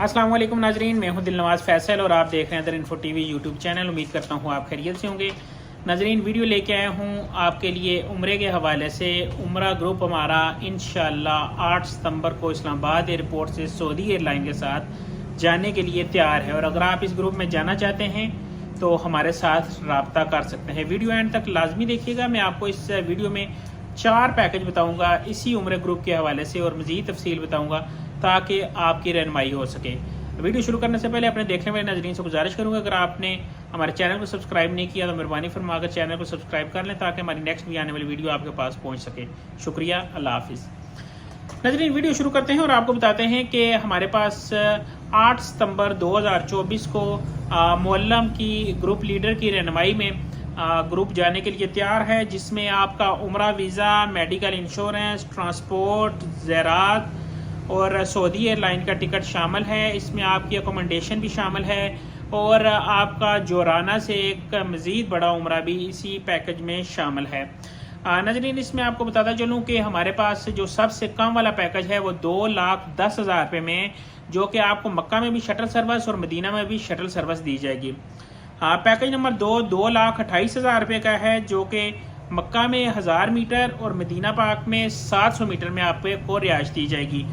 السلام علیکم ناظرین، میں ہوں دل نواز فیصل اور آپ دیکھ رہے ہیں در Info TV YouTube channel. امید کرتا ہوں آپ خیریت سے ہوں گے۔ ناظرین، ویڈیو لے کے آیا ہوں آپ کے لیے عمرے کے حوالے سے۔ عمرہ گروپ ہمارا انشاءاللہ 8 ستمبر کو اسلام آباد ایئرپورٹ سے سعودی ایئر لائن کے ساتھ جانے کے لیے تیار ہے، اور اگر آپ اس گروپ میں جانا چاہتے ہیں تو ہمارے ساتھ رابطہ کر سکتے ہیں۔ ویڈیو اینڈ تک لازمی دیکھیے گا۔ میں آپ کو اس ویڈیو میں 4 پیکج بتاؤں گا اسی عمرے گروپ کے حوالے سے، اور مزید تفصیل بتاؤں گا تاکہ آپ کی رہنمائی ہو سکے۔ ویڈیو شروع کرنے سے پہلے اپنے دیکھنے والے ناظرین سے گزارش کروں گا، اگر آپ نے ہمارے چینل کو سبسکرائب نہیں کیا تو مہربانی فرما کر چینل کو سبسکرائب کر لیں تاکہ ہماری نیکسٹ بھی آنے والی ویڈیو آپ کے پاس پہنچ سکے۔ شکریہ، اللہ حافظ۔ ناظرین، ویڈیو شروع کرتے ہیں اور آپ کو بتاتے ہیں کہ ہمارے پاس 8 ستمبر 2024 کو معلم کی گروپ لیڈر کی رہنمائی میں گروپ جانے کے لیے تیار ہے، جس میں آپ کا عمرہ ویزا، میڈیکل انشورنس، ٹرانسپورٹ، زیارات اور سعودی ایئر لائن کا ٹکٹ شامل ہے۔ اس میں آپ کی اکوموڈیشن بھی شامل ہے، اور آپ کا جورانہ سے ایک مزید بڑا عمرہ بھی اسی پیکج میں شامل ہے۔ ناظرین، اس میں آپ کو بتاتا چلوں کہ ہمارے پاس جو سب سے کم والا پیکج ہے وہ 2,10,000 روپے میں، جو کہ آپ کو مکہ میں بھی شٹل سروس اور مدینہ میں بھی شٹل سروس دی جائے گی۔ پیکج نمبر 2,28,000 روپے کا ہے، جو کہ مکہ میں 1000 میٹر اور مدینہ پاک میں 700 میٹر میں آپ کو رہائش دی جائے گی۔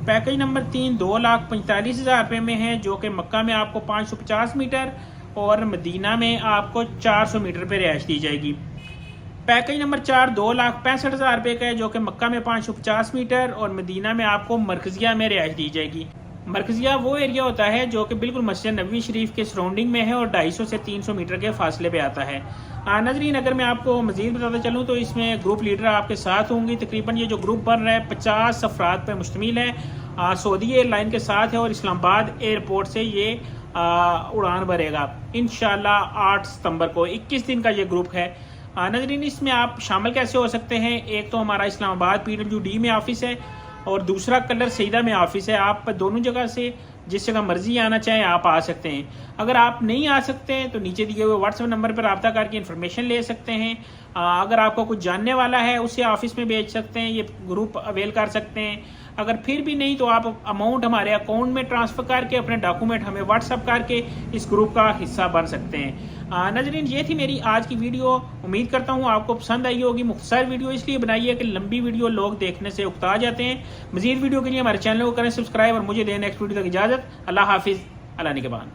پیکج نمبر 3 2,45,000 روپے میں ہے، جو کہ مکہ میں آپ کو 550 میٹر اور مدینہ میں آپ کو 400 میٹر پہ رہائش دی جائے گی۔ پیکج نمبر 4 2,65,000 روپے کا ہے، جو کہ مکہ میں 550 میٹر اور مدینہ میں آپ کو مرکزیہ میں رہائش دی جائے گی۔ مرکزیہ وہ ایریا ہوتا ہے جو کہ بالکل مسجد نبوی شریف کے سراؤنڈنگ میں ہے اور 250 سے 300 میٹر کے فاصلے پہ آتا ہے۔ ناظرین، اگر میں آپ کو مزید بتاتا چلوں تو اس میں گروپ لیڈر آپ کے ساتھ ہوں گی۔ تقریباً یہ جو گروپ بن رہا ہے 50 افراد پہ مشتمل ہے، سعودی ایئر لائن کے ساتھ ہے، اور اسلام آباد ایئرپورٹ سے یہ اڑان بھرے گا انشاءاللہ 8 ستمبر کو۔ 21 دن کا یہ گروپ ہے۔ ناظرین، اس میں آپ شامل کیسے ہو سکتے ہیں؟ ایک تو ہمارا اسلام آباد PWD میں آفس ہے، اور دوسرا کلر سیدہ میں آفس ہے۔ آپ دونوں جگہ سے جس جگہ مرضی آنا چاہیں آپ آ سکتے ہیں۔ اگر آپ نہیں آ سکتے ہیں تو نیچے دیے ہوئے واٹس ایپ نمبر پر رابطہ کر کے انفارمیشن لے سکتے ہیں۔ اگر آپ کو کچھ جاننے والا ہے اسے آفس میں بھیج سکتے ہیں، یہ گروپ اویل کر سکتے ہیں۔ اگر پھر بھی نہیں تو آپ اماؤنٹ ہمارے اکاؤنٹ میں ٹرانسفر کر کے اپنے ڈاکومنٹ ہمیں واٹس ایپ کر کے اس گروپ کا حصہ بن سکتے ہیں۔ ناظرین، یہ تھی میری آج کی ویڈیو۔ امید کرتا ہوں آپ کو پسند آئی ہوگی۔ مختصر ویڈیو اس لیے بنائی ہے کہ لمبی ویڈیو لوگ دیکھنے سے اکتا جاتے ہیں۔ مزید ویڈیو کے لیے ہمارے چینل کو کریں سبسکرائب، اور مجھے دیں نیکسٹ ویڈیو تک اجازت۔ اللہ حافظ، اللہ نگہبان۔